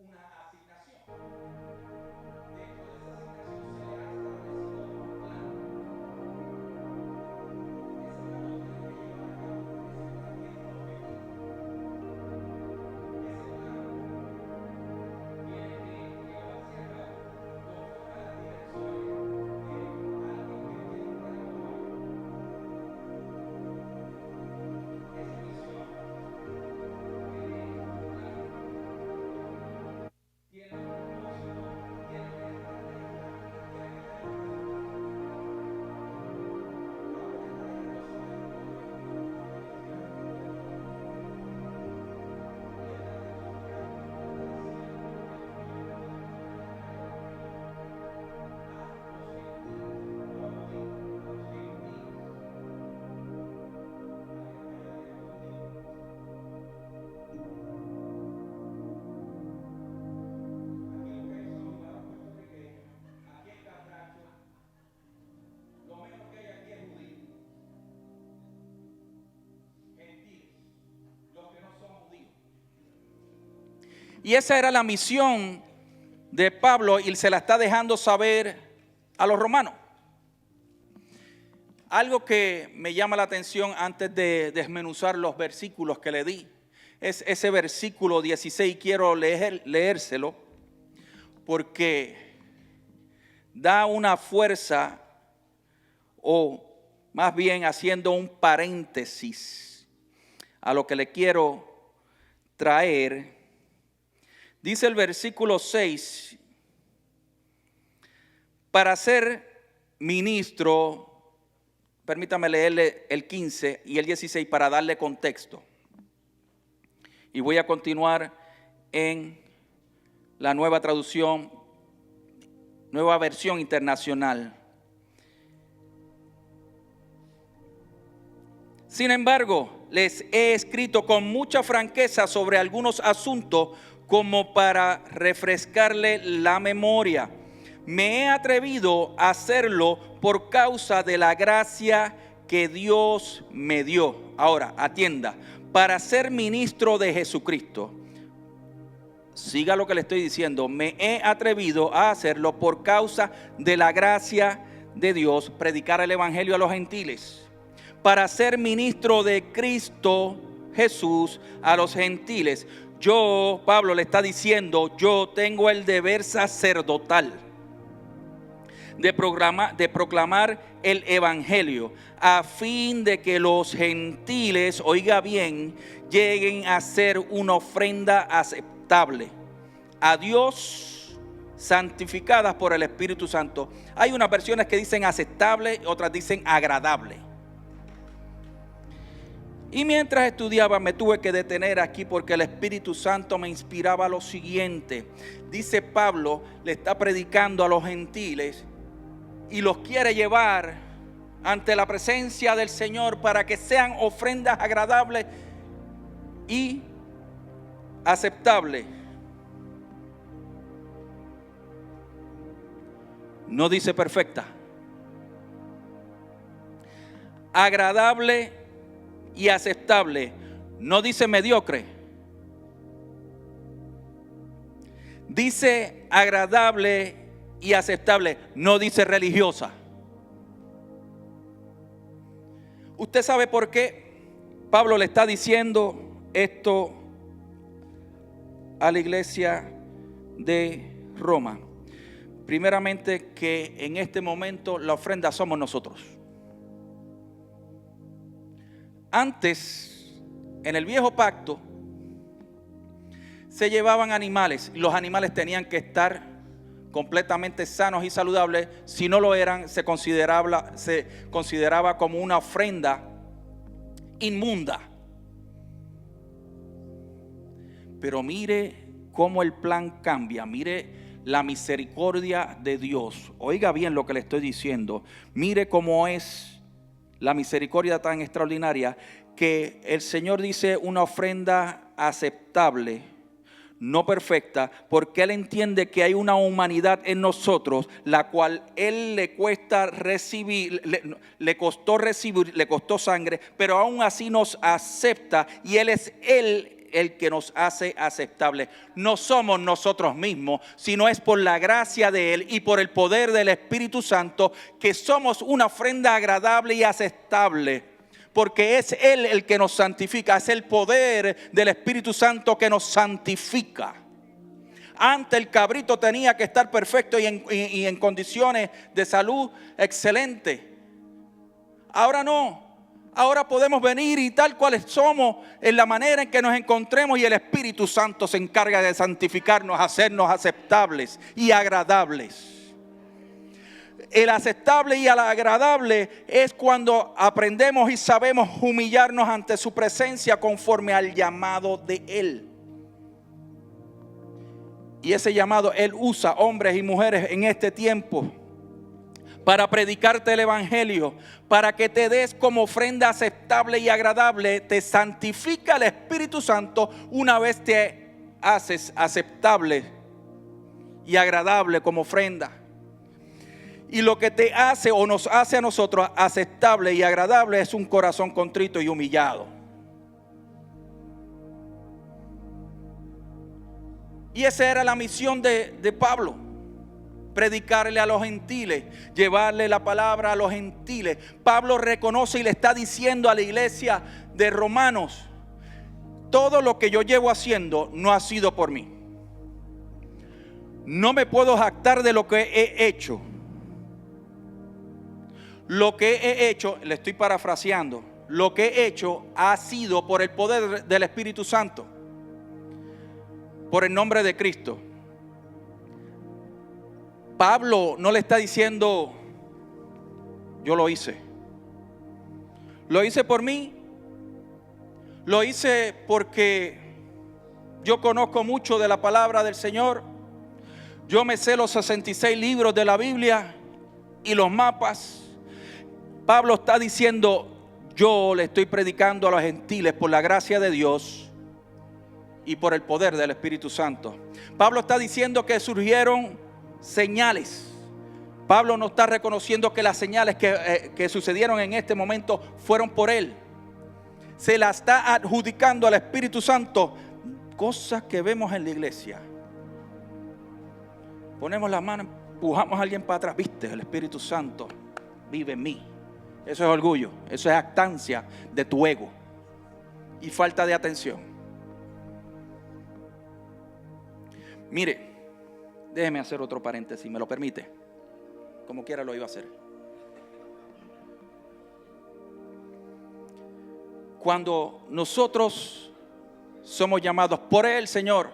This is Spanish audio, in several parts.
una asignación. Dentro de esa asignación se le ha establecido un plan. Ese plan lo tiene que llevar a cabo porque ese plan tiene un objetivo. Ese plan tiene que llevarse a cabo conforme a las direcciones de alguien que tiene un rango alto. Esa misión tiene un plan, tiene un propósito, tiene una estrategia y tiene que tener un resultado. Pablo le está dejando saber todo esto a los cristianos y él está testificando y está diciendo el Evangelio de la manera que a él lo dio a los gentiles, no a judíos, a los gentiles. Alguien me haya dicho judíos. Aquí lo que hay son hermanos puertorriqueños, aquí está Catracho, lo menos que hay aquí es judío, gentiles, los que no son judíos. Y esa era la misión de Pablo y se la está dejando saber a los romanos. Algo que me llama la atención antes de desmenuzar los versículos que le di es ese versículo 16. Quiero leérselo porque da una fuerza, o más bien haciendo un paréntesis a lo que le quiero traer. Dice el versículo 6: para ser ministro. Permítame leerle el 15 y el 16 para darle contexto. Y voy a continuar en la nueva traducción, nueva versión internacional. Sin embargo, les he escrito con mucha franqueza sobre algunos asuntos como para refrescarle la memoria. Me he atrevido a hacerlo por causa de la gracia que Dios me dio. Ahora, atienda, para ser ministro de Jesucristo. Siga lo que le estoy diciendo. Me he atrevido a hacerlo por causa de la gracia de Dios, predicar el evangelio a los gentiles. Para ser ministro de Cristo Jesús a los gentiles. Yo, Pablo le está diciendo, yo tengo el deber sacerdotal de proclamar el evangelio a fin de que los gentiles, oiga bien, lleguen a ser una ofrenda aceptable a Dios, santificadas por el Espíritu Santo. Hay unas versiones que dicen aceptable, otras dicen agradable. Y mientras estudiaba me tuve que detener aquí porque el Espíritu Santo me inspiraba lo siguiente. Dice Pablo, le está predicando a los gentiles y los quiere llevar ante la presencia del Señor para que sean ofrendas agradables y aceptables. No dice perfecta. Agradable y aceptable. No dice mediocre. Dice agradable y aceptable. No dice religiosa. ¿Usted sabe por qué Pablo le está diciendo esto a la iglesia de Roma? Primeramente, que en este momento la ofrenda somos nosotros. Antes, en el viejo pacto, se llevaban animales. Los animales tenían que estar completamente sanos y saludables. Si no lo eran, se consideraba como una ofrenda inmunda. Pero mire cómo el plan cambia. Mire la misericordia de Dios. Oiga bien lo que le estoy diciendo. Mire cómo es la misericordia tan extraordinaria, que el Señor dice una ofrenda aceptable, no perfecta, porque Él entiende que hay una humanidad en nosotros la cual Él le cuesta recibir, le costó recibir, le costó sangre, pero aún así nos acepta, y Él es el que nos hace aceptables. No somos nosotros mismos, sino es por la gracia de Él y por el poder del Espíritu Santo que somos una ofrenda agradable y aceptable. Porque es Él el que nos santifica, es el poder del Espíritu Santo que nos santifica. Antes el cabrito tenía que estar perfecto y en condiciones de salud excelentes. Ahora no. Ahora podemos venir y tal cual somos, en la manera en que nos encontremos, y el Espíritu Santo se encarga de santificarnos, hacernos aceptables y agradables. El aceptable y el agradable es cuando aprendemos y sabemos humillarnos ante su presencia conforme al llamado de Él. Y ese llamado Él usa hombres y mujeres en este tiempo para predicarte el evangelio, para que te des como ofrenda aceptable y agradable. Te santifica el Espíritu Santo una vez te haces aceptable y agradable como ofrenda. Y lo que te hace o nos hace a nosotros aceptable y agradable es un corazón contrito y humillado. Y esa era la misión de Pablo. Predicarle a los gentiles, llevarle la palabra a los gentiles. Pablo reconoce y le está diciendo a la iglesia de Romanos: todo lo que yo llevo haciendo no ha sido por mí. No me puedo jactar de lo que he hecho. Lo que he hecho, le estoy parafraseando, lo que he hecho ha sido por el poder del Espíritu Santo, por el nombre de Cristo. Pablo no le está diciendo: yo lo hice. Lo hice por mí. Lo hice porque yo conozco mucho de la palabra del Señor. Yo me sé los 66 libros de la Biblia y los mapas. Pablo está diciendo: yo le estoy predicando a los gentiles por la gracia de Dios y por el poder del Espíritu Santo. Pablo está diciendo que surgieron señales. Pablo no está reconociendo que las señales que sucedieron en este momento fueron por él. Se la está adjudicando al Espíritu Santo. Cosas que vemos en la iglesia. Ponemos la mano, empujamos a alguien para atrás. Viste, el Espíritu Santo vive en mí. Eso es orgullo, eso es jactancia de tu ego y falta de atención. Mire, déjeme hacer otro paréntesis, ¿me lo permite? Como quiera lo iba a hacer. Cuando nosotros somos llamados por el Señor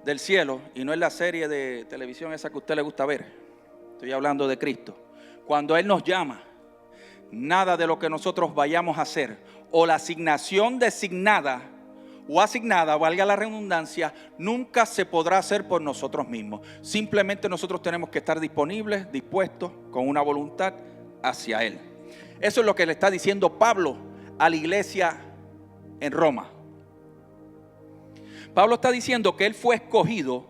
del cielo, y no es la serie de televisión esa que a usted le gusta ver, estoy hablando de Cristo. Cuando Él nos llama, nada de lo que nosotros vayamos a hacer o la asignación designada o asignada, valga la redundancia, nunca se podrá hacer por nosotros mismos. Simplemente nosotros tenemos que estar disponibles, dispuestos, con una voluntad hacia Él. Eso es lo que le está diciendo Pablo a la iglesia en Roma. Pablo está diciendo que él fue escogido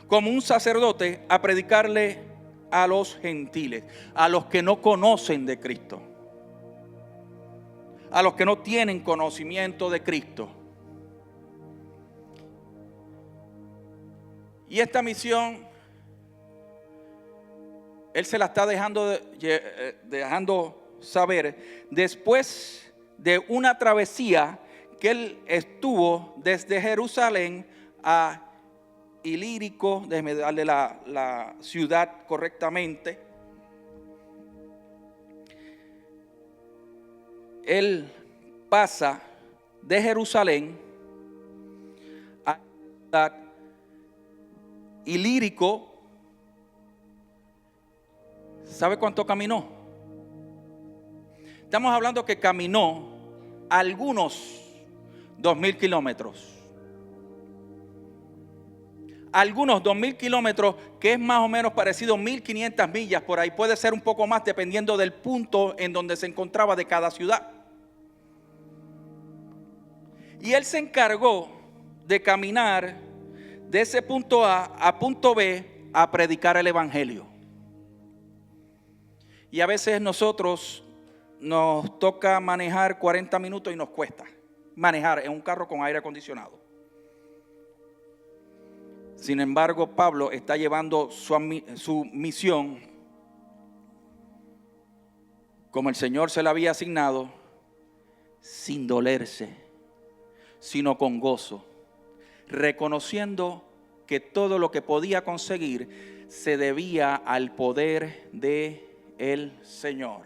como un sacerdote a predicarle a los gentiles, a los que no conocen de Cristo, a los que no tienen conocimiento de Cristo. Y esta misión él se la está dejando saber después de una travesía que él estuvo desde Jerusalén a Ilírico. Déjeme darle la ciudad correctamente. Él pasa de Jerusalén a Ilírico. ¿Sabe cuánto caminó? Estamos hablando que caminó algunos 2,000 kilómetros. Algunos 2,000 kilómetros, que es más o menos parecido a 1,500 millas por ahí. Puede ser un poco más dependiendo del punto en donde se encontraba de cada ciudad. Y él se encargó de caminar de ese punto a punto B a predicar el evangelio. Y a veces nosotros nos toca manejar 40 minutos y nos cuesta. manejar en un carro con aire acondicionado. Sin embargo, Pablo está llevando su misión como el Señor se la había asignado, sin dolerse, sino con gozo, reconociendo que todo lo que podía conseguir se debía al poder de el Señor.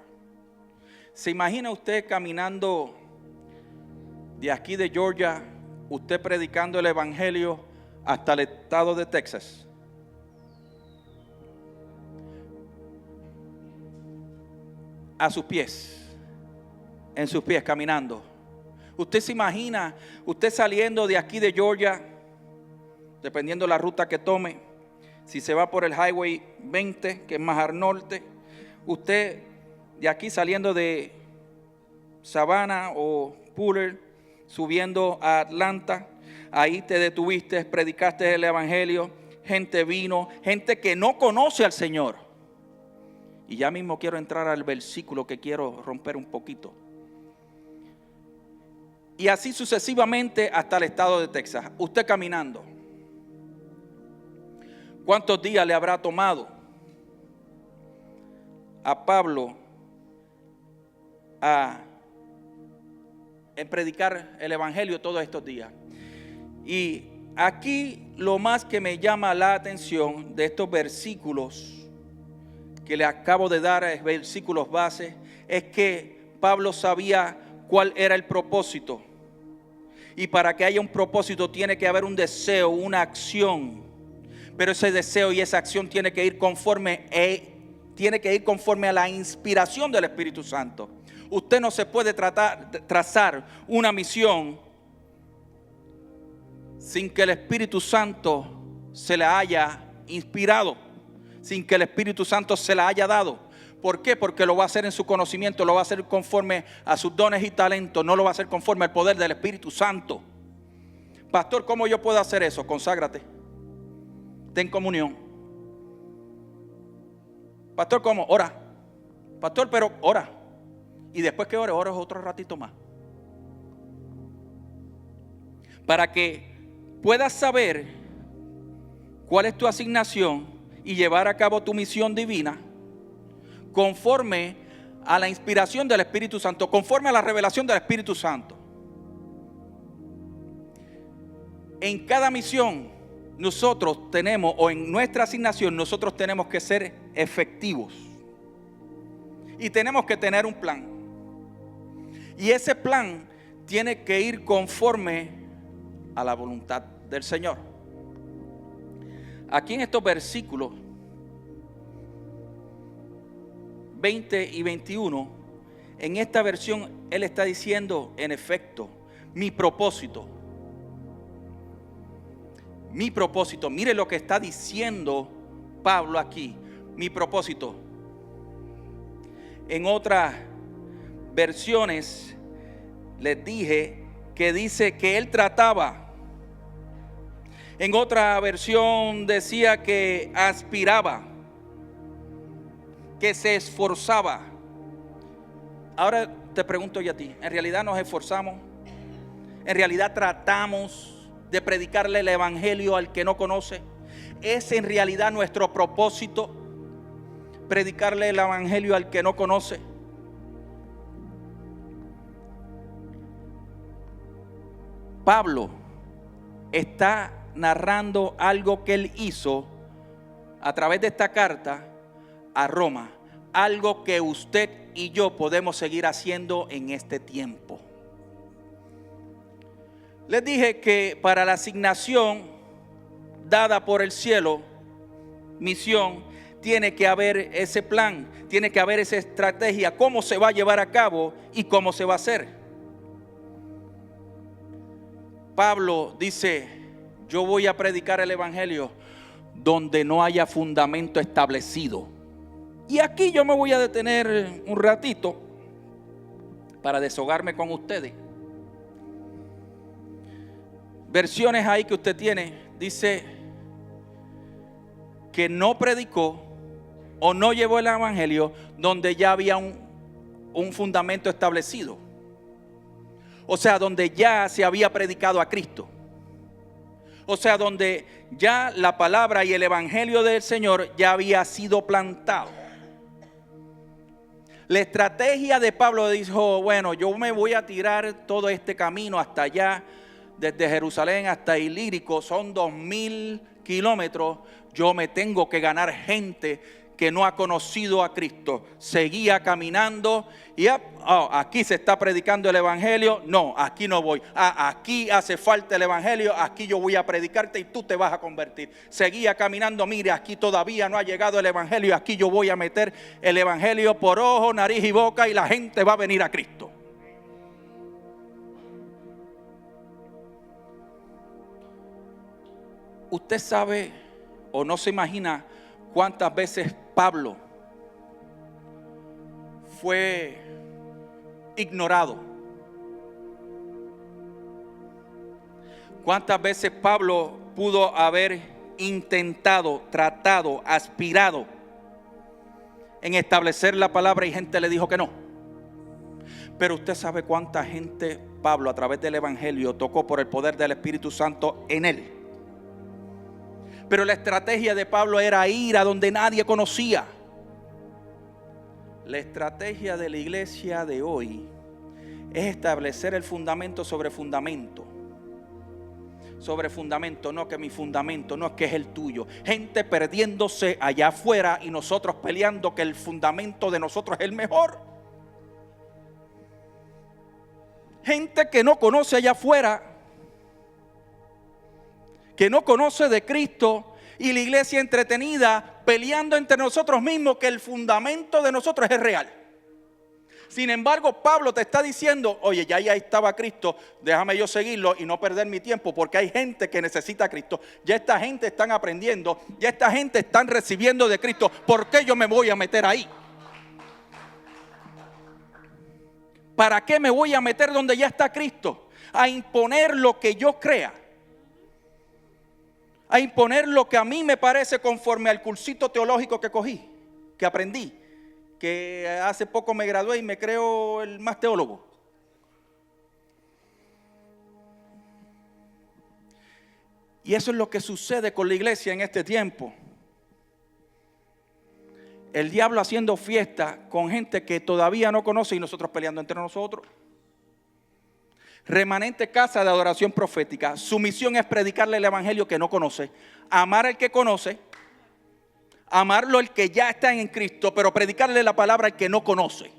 ¿Se imagina usted caminando de aquí de Georgia, usted predicando el evangelio hasta el estado de Texas? A sus pies, en sus pies caminando. Usted se imagina usted saliendo de aquí de Georgia, dependiendo la ruta que tome, si se va por el Highway 20, que es más al norte, usted de aquí saliendo de Savannah o Fuller, subiendo a Atlanta, ahí te detuviste, predicaste el evangelio, gente vino, gente que no conoce al Señor. Y ya mismo quiero entrar al versículo que quiero romper un poquito. Y así sucesivamente hasta el estado de Texas. Usted caminando. ¿Cuántos días le habrá tomado a Pablo en predicar el evangelio todos estos días? Y aquí lo más que me llama la atención de estos versículos que le acabo de dar, versículos base, es que Pablo sabía cuál era el propósito. Y para que haya un propósito tiene que haber un deseo, una acción. Pero ese deseo y esa acción tiene que ir conforme a la inspiración del Espíritu Santo. Usted no se puede trazar una misión sin que el Espíritu Santo se la haya inspirado, sin que el Espíritu Santo se la haya dado. ¿Por qué? Porque lo va a hacer en su conocimiento, lo va a hacer conforme a sus dones y talentos, no lo va a hacer conforme al poder del Espíritu Santo. Pastor, ¿cómo yo puedo hacer eso? Conságrate, ten comunión. Pastor, ¿cómo? Ora. Pastor, pero ora. Y después que ores otro ratito más. Para que puedas saber cuál es tu asignación y llevar a cabo tu misión divina conforme a la inspiración del Espíritu Santo, conforme a la revelación del Espíritu Santo. En cada misión nosotros tenemos, o en nuestra asignación, nosotros tenemos que ser efectivos. Y tenemos que tener un plan. Y ese plan tiene que ir conforme a la voluntad del Señor. Aquí en estos versículos 20 y 21, en esta versión él está diciendo, en efecto, mi propósito, mire lo que está diciendo Pablo aquí, mi propósito. En otras versiones les dije que dice que él trataba. En otra versión decía que aspiraba, que se esforzaba. Ahora te pregunto yo a ti, ¿en realidad nos esforzamos? ¿En realidad tratamos de predicarle el evangelio al que no conoce? ¿Es en realidad nuestro propósito predicarle el evangelio al que no conoce? Pablo está narrando algo que él hizo a través de esta carta a Roma, algo que usted y yo podemos seguir haciendo en este tiempo. Les dije que para la asignación dada por el cielo, misión, tiene que haber ese plan, tiene que haber esa estrategia, cómo se va a llevar a cabo y cómo se va a hacer. Pablo dice, yo voy a predicar el evangelio donde no haya fundamento establecido. Y aquí yo me voy a detener un ratito para deshogarme con ustedes. Versiones ahí que usted tiene, dice que no predicó o no llevó el evangelio donde ya había un fundamento establecido. O sea, donde ya se había predicado a Cristo. O sea, donde ya la palabra y el evangelio del Señor ya había sido plantado. La estrategia de Pablo dijo, bueno, yo me voy a tirar todo este camino hasta allá, desde Jerusalén hasta Ilírico, son 2000 kilómetros, yo me tengo que ganar gente que no ha conocido a Cristo. Seguía caminando y aquí se está predicando el evangelio, no, aquí no voy, aquí hace falta el evangelio, aquí yo voy a predicarte y tú te vas a convertir. Seguía caminando, mire, aquí todavía no ha llegado el evangelio, aquí yo voy a meter el evangelio por ojo, nariz y boca y la gente va a venir a Cristo. Usted sabe o no se imagina cuántas veces Pablo fue ignorado. Cuántas veces Pablo pudo haber intentado, tratado, aspirado en establecer la palabra y gente le dijo que no. Pero usted sabe cuánta gente Pablo a través del evangelio tocó por el poder del Espíritu Santo en él. Pero la estrategia de Pablo era ir a donde nadie conocía. La estrategia de la iglesia de hoy es establecer el fundamento sobre fundamento. Sobre fundamento, no que mi fundamento, no es que es el tuyo. Gente perdiéndose allá afuera y nosotros peleando que el fundamento de nosotros es el mejor. Gente que no conoce allá afuera, que no conoce de Cristo, y la iglesia entretenida peleando entre nosotros mismos que el fundamento de nosotros es real. Sin embargo, Pablo te está diciendo, oye, ya estaba Cristo, déjame yo seguirlo y no perder mi tiempo, porque hay gente que necesita a Cristo. Ya esta gente están aprendiendo, ya esta gente están recibiendo de Cristo. ¿Por qué yo me voy a meter ahí? ¿Para qué me voy a meter donde ya está Cristo? A imponer lo que yo crea. A imponer lo que a mí me parece conforme al cursito teológico que cogí, que aprendí, que hace poco me gradué y me creo el más teólogo. Y eso es lo que sucede con la iglesia en este tiempo. El diablo haciendo fiesta con gente que todavía no conoce y nosotros peleando entre nosotros. Remanente casa de adoración profética. Su misión es predicarle el evangelio que no conoce, amar al que conoce, amarlo el que ya está en Cristo, pero predicarle la palabra al que no conoce.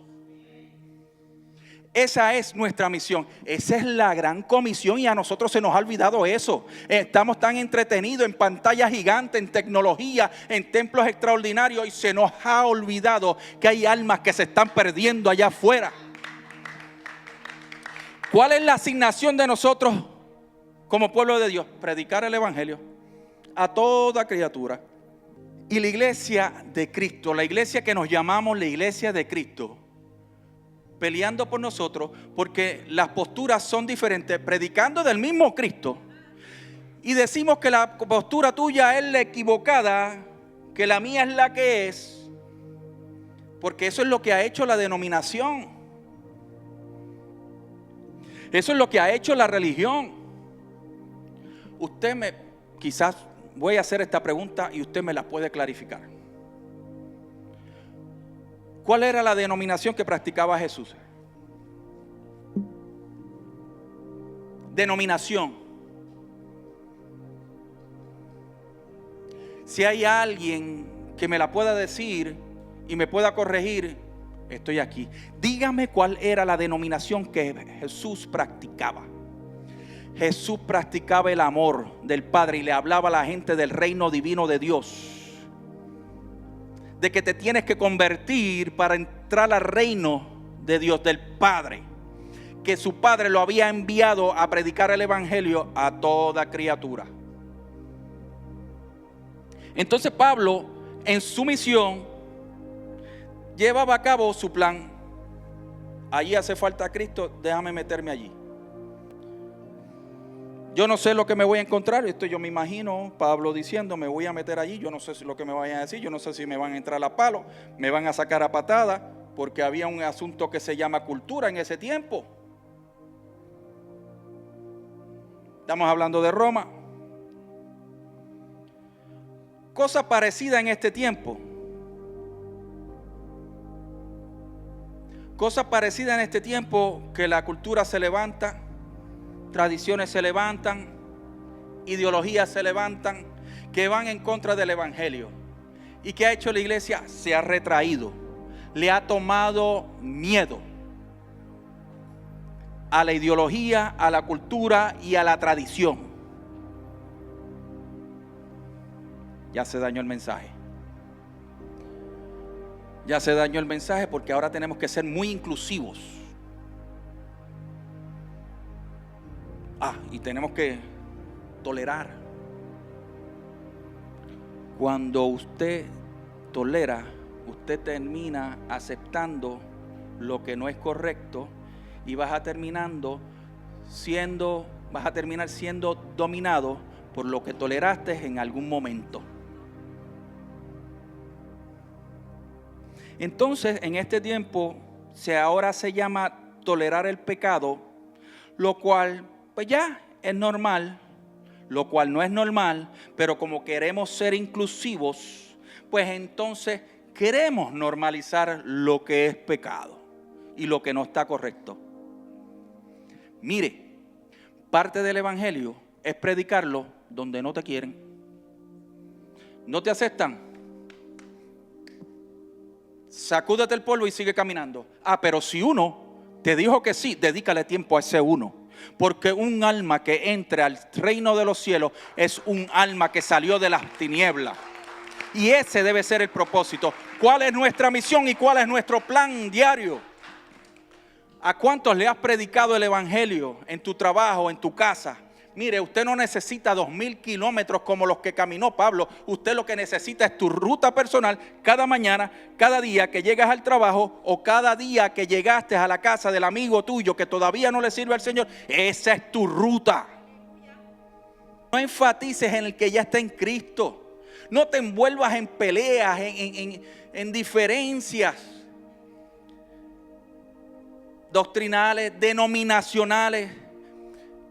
Esa es nuestra misión, esa es la gran comisión y a nosotros se nos ha olvidado eso. Estamos tan entretenidos en pantallas gigantes, en tecnología, en templos extraordinarios y se nos ha olvidado que hay almas que se están perdiendo allá afuera. ¿Cuál es la asignación de nosotros como pueblo de Dios? Predicar el evangelio a toda criatura. Y la iglesia de Cristo, la iglesia que nos llamamos la iglesia de Cristo, peleando por nosotros porque las posturas son diferentes, predicando del mismo Cristo. Y decimos que la postura tuya es la equivocada, que la mía es la que es, porque eso es lo que ha hecho la denominación. Eso es lo que ha hecho la religión. Quizás voy a hacer esta pregunta y usted me la puede clarificar. ¿Cuál era la denominación que practicaba Jesús? Denominación. Si hay alguien que me la pueda decir y me pueda corregir, estoy aquí. Dígame cuál era la denominación que Jesús practicaba. Jesús practicaba el amor del Padre y le hablaba a la gente del reino divino de Dios. De que te tienes que convertir para entrar al reino de Dios, del Padre. Que su Padre lo había enviado a predicar el evangelio a toda criatura. Entonces Pablo, en su misión, llevaba a cabo su plan. Allí hace falta Cristo, déjame meterme allí. Yo no sé lo que me voy a encontrar. Esto yo me imagino Pablo diciendo, me voy a meter allí. Yo no sé lo que me vayan a decir. Yo no sé si me van a entrar a palo, me van a sacar a patada, porque había un asunto que se llama cultura en ese tiempo. Estamos hablando de Roma. Cosa parecida en este tiempo. Cosa parecida en este tiempo, que la cultura se levanta, tradiciones se levantan, ideologías se levantan, que van en contra del evangelio. ¿Y qué ha hecho la iglesia? Se ha retraído, le ha tomado miedo a la ideología, a la cultura y a la tradición. Ya se dañó el mensaje. Ya se dañó el mensaje porque ahora tenemos que ser muy inclusivos. Y tenemos que tolerar. Cuando usted tolera, usted termina aceptando lo que no es correcto y vas a terminar siendo dominado por lo que toleraste en algún momento. Entonces, en este tiempo, ahora se llama tolerar el pecado, lo cual, pues ya es normal, lo cual no es normal, pero como queremos ser inclusivos, pues entonces queremos normalizar lo que es pecado y lo que no está correcto. Mire, parte del evangelio es predicarlo donde no te quieren. ¿No te aceptan? Sacúdete el polvo y sigue caminando. Pero si uno te dijo que sí, dedícale tiempo a ese uno. Porque un alma que entre al reino de los cielos es un alma que salió de las tinieblas. Y ese debe ser el propósito. ¿Cuál es nuestra misión y cuál es nuestro plan diario? ¿A cuántos le has predicado el evangelio en tu trabajo, en tu casa? Mire, usted no necesita 2000 kilómetros como los que caminó Pablo. Usted lo que necesita es tu ruta personal cada mañana, cada día que llegas al trabajo o cada día que llegaste a la casa del amigo tuyo que todavía no le sirve al Señor. Esa es tu ruta. No enfatices en el que ya está en Cristo. No te envuelvas en peleas, en diferencias doctrinales, denominacionales.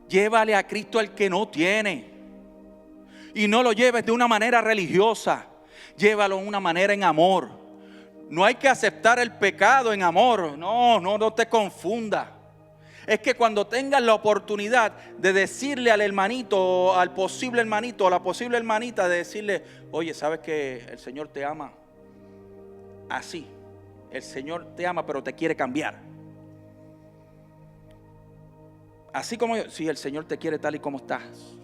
Llévale a Cristo al que no tiene. Y no lo lleves de una manera religiosa. Llévalo de una manera en amor. No hay que aceptar el pecado en amor. No te confundas. Es que cuando tengas la oportunidad de decirle al hermanito, al posible hermanito, a la posible hermanita, de decirle: oye, ¿sabes que el Señor te ama? Así. El Señor te ama, pero te quiere cambiar. Así como yo, sí, el Señor te quiere tal y como estás.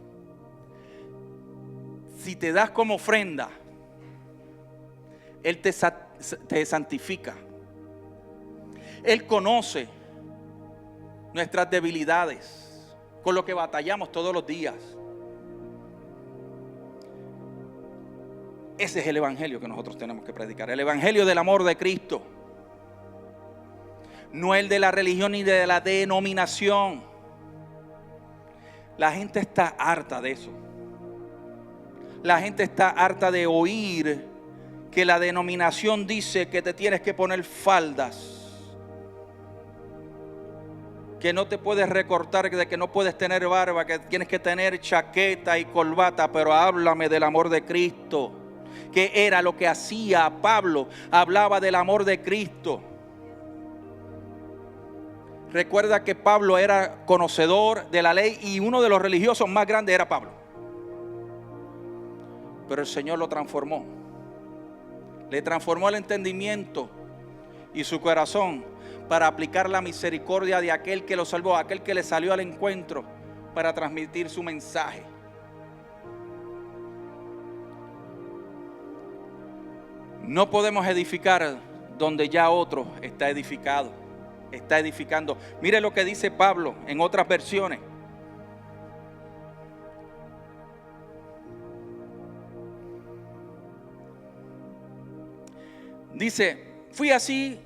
Si te das como ofrenda, Él te santifica. Él conoce nuestras debilidades, con lo que batallamos todos los días. Ese es el evangelio que nosotros tenemos que predicar. El evangelio del amor de Cristo. No el de la religión ni de la denominación. La gente está harta de eso. La gente está harta de oír que la denominación dice que te tienes que poner faldas, que no te puedes recortar, de que no puedes tener barba, que tienes que tener chaqueta y corbata. Pero háblame del amor de Cristo, que era lo que hacía Pablo. Hablaba del amor de Cristo. Recuerda que Pablo era conocedor de la ley y uno de los religiosos más grandes era Pablo. Pero el Señor lo transformó. Le transformó el entendimiento y su corazón para aplicar la misericordia de aquel que lo salvó, aquel que le salió al encuentro para transmitir su mensaje. No podemos edificar donde ya otro está edificado. Está edificando. Mire lo que dice Pablo en otras versiones. Dice: fui así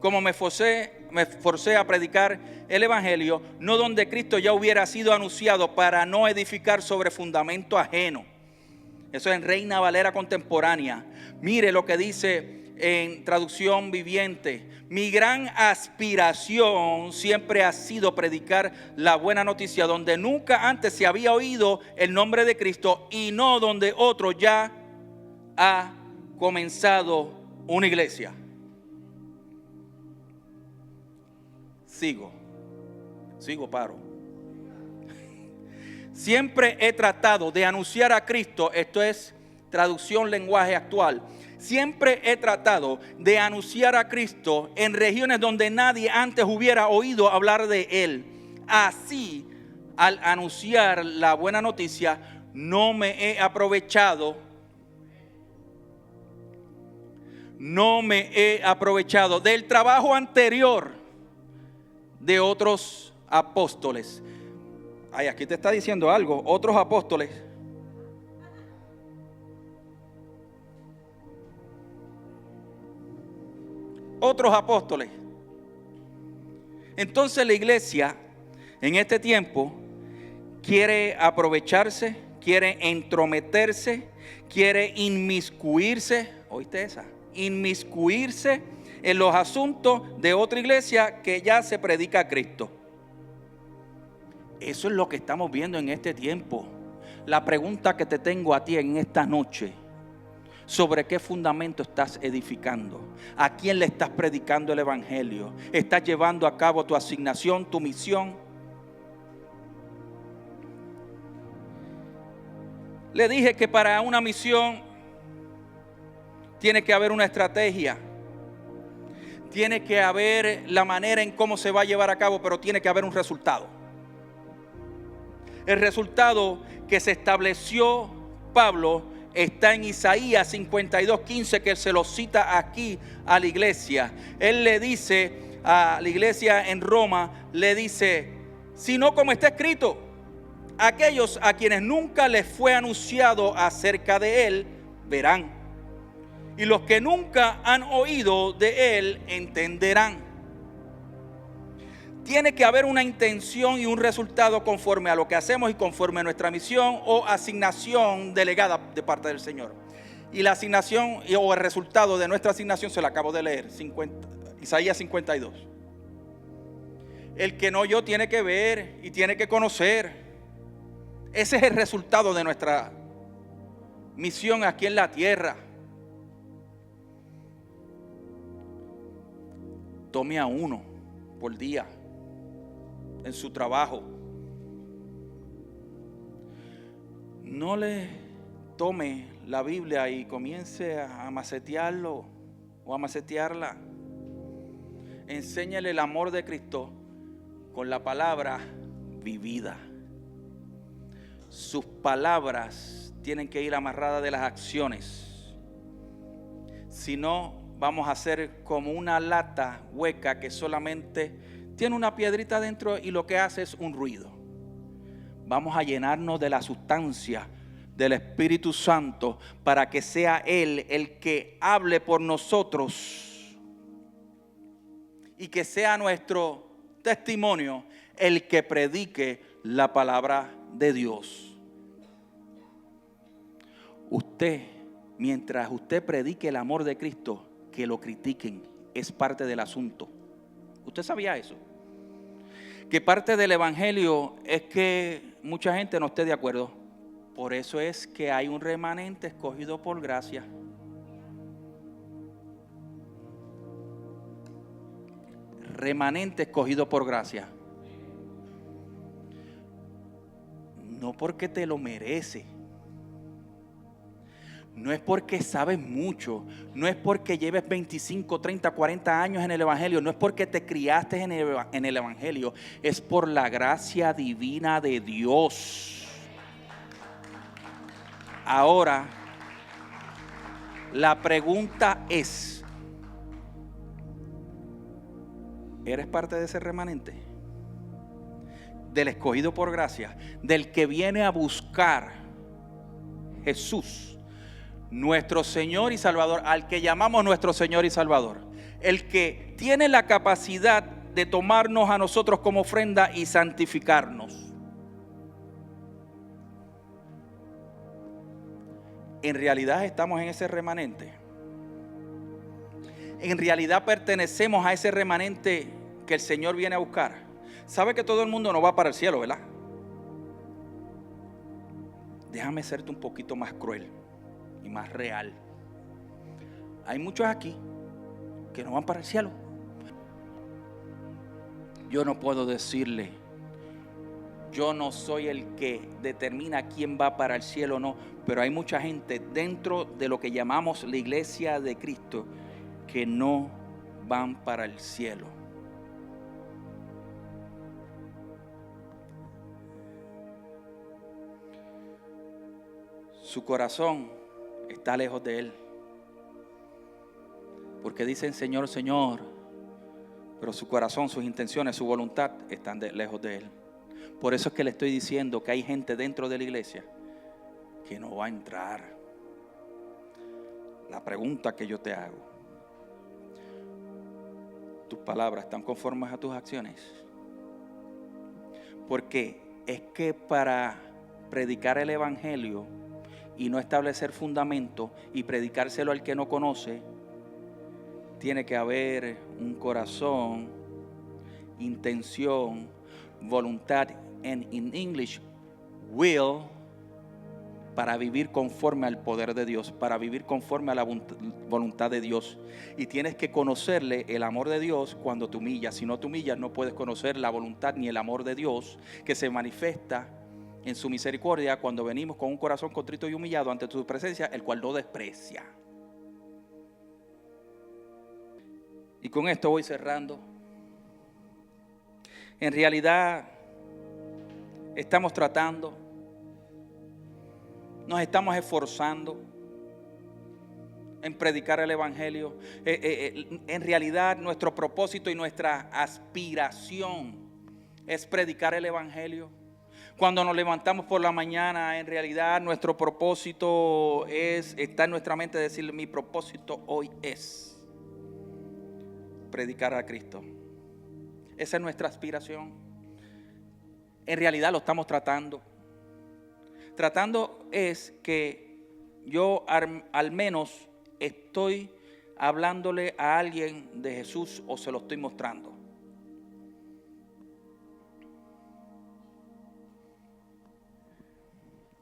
como me esforcé a predicar el evangelio, no donde Cristo ya hubiera sido anunciado, para no edificar sobre fundamento ajeno. Eso es en Reina Valera contemporánea. Mire lo que dice en traducción viviente. Mi gran aspiración siempre ha sido predicar la buena noticia donde nunca antes se había oído el nombre de Cristo y no donde otro ya ha comenzado una iglesia. Sigo, paro. Siempre he tratado de anunciar a Cristo, esto es traducción lenguaje actual. Siempre he tratado de anunciar a Cristo en regiones donde nadie antes hubiera oído hablar de Él. Así, al anunciar la buena noticia, no me he aprovechado del trabajo anterior de otros apóstoles. Ay, aquí te está diciendo algo, otros apóstoles. Otros apóstoles. Entonces la iglesia en este tiempo quiere aprovecharse, quiere entrometerse, quiere inmiscuirse, ¿oíste esa? Inmiscuirse en los asuntos de otra iglesia que ya se predica a Cristo. Eso es lo que estamos viendo en este tiempo. La pregunta que te tengo a ti en esta noche: ¿sobre qué fundamento estás edificando? ¿A quién le estás predicando el evangelio? ¿Estás llevando a cabo tu asignación, tu misión? Le dije que para una misión tiene que haber una estrategia. Tiene que haber la manera en cómo se va a llevar a cabo, pero tiene que haber un resultado. El resultado que se estableció Pablo está en Isaías 52:15, que se lo cita aquí a la iglesia. Él le dice a la iglesia en Roma, le dice: sino como está escrito, aquellos a quienes nunca les fue anunciado acerca de Él, verán. Y los que nunca han oído de Él, entenderán. Tiene que haber una intención y un resultado conforme a lo que hacemos y conforme a nuestra misión o asignación delegada de parte del Señor. Y la asignación o el resultado de nuestra asignación se la acabo de leer, Isaías 52. El que no oyó tiene que ver y tiene que conocer. Ese es el resultado de nuestra misión aquí en la tierra. Tome a uno por día en su trabajo. No le tome la Biblia y comience a macetearlo o a macetearla. Enséñale el amor de Cristo con la palabra vivida. Sus palabras tienen que ir amarradas de las acciones. Si no, vamos a ser como una lata hueca que solamente tiene una piedrita dentro y lo que hace es un ruido. Vamos a llenarnos de la sustancia del Espíritu Santo para que sea Él el que hable por nosotros y que sea nuestro testimonio el que predique la palabra de Dios. Mientras usted predique el amor de Cristo, que lo critiquen, es parte del asunto. ¿Usted sabía eso? Que parte del evangelio es que mucha gente no esté de acuerdo. Por eso es que hay un remanente escogido por gracia. Remanente escogido por gracia. No porque te lo merece. No es porque sabes mucho, no es porque lleves 25, 30, 40 años en el evangelio, no es porque te criaste en el evangelio, es por la gracia divina de Dios. Ahora, la pregunta es: ¿eres parte de ese remanente? Del escogido por gracia, del que viene a buscar Jesús, nuestro Señor y Salvador, al que llamamos nuestro Señor y Salvador, el que tiene la capacidad de tomarnos a nosotros como ofrenda y santificarnos. En realidad estamos en ese remanente. en realidad pertenecemos a ese remanente que el Señor viene a buscar. Sabe que todo el mundo no va para el cielo, ¿verdad? Déjame serte un poquito más cruel y más real. Hay muchos aquí que no van para el cielo. Yo no puedo decirle, yo no soy el que determina quién va para el cielo o no, pero hay mucha gente dentro de lo que llamamos la iglesia de Cristo que no van para el cielo. Su corazón está lejos de Él, porque dicen Señor, Señor, pero su corazón, sus intenciones, su voluntad están lejos de Él. Por eso es que le estoy diciendo que hay gente dentro de la iglesia que no va a entrar. La pregunta que yo te hago: ¿tus palabras están conformes a tus acciones? Porque es que para predicar el evangelio y no establecer fundamento y predicárselo al que no conoce, tiene que haber un corazón, intención, voluntad, and in English, will, para vivir conforme al poder de Dios, para vivir conforme a la voluntad de Dios. Y tienes que conocerle el amor de Dios cuando te humillas. Si no te humillas, no puedes conocer la voluntad ni el amor de Dios, que se manifiesta en su misericordia cuando venimos con un corazón contrito y humillado ante tu presencia, el cual no desprecia. Y con esto voy cerrando. En realidad estamos tratando, nos estamos esforzando en predicar el evangelio. En realidad nuestro propósito y nuestra aspiración es predicar el evangelio. Cuando nos levantamos por la mañana, en realidad nuestro propósito está en nuestra mente decirle: mi propósito hoy es predicar a Cristo. Esa es nuestra aspiración. En realidad lo estamos tratando. Tratando es que yo al menos estoy hablándole a alguien de Jesús o se lo estoy mostrando.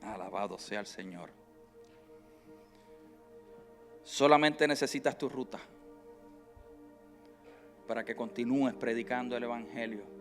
Alabado sea el Señor. Solamente necesitas tu ruta para que continúes predicando el evangelio.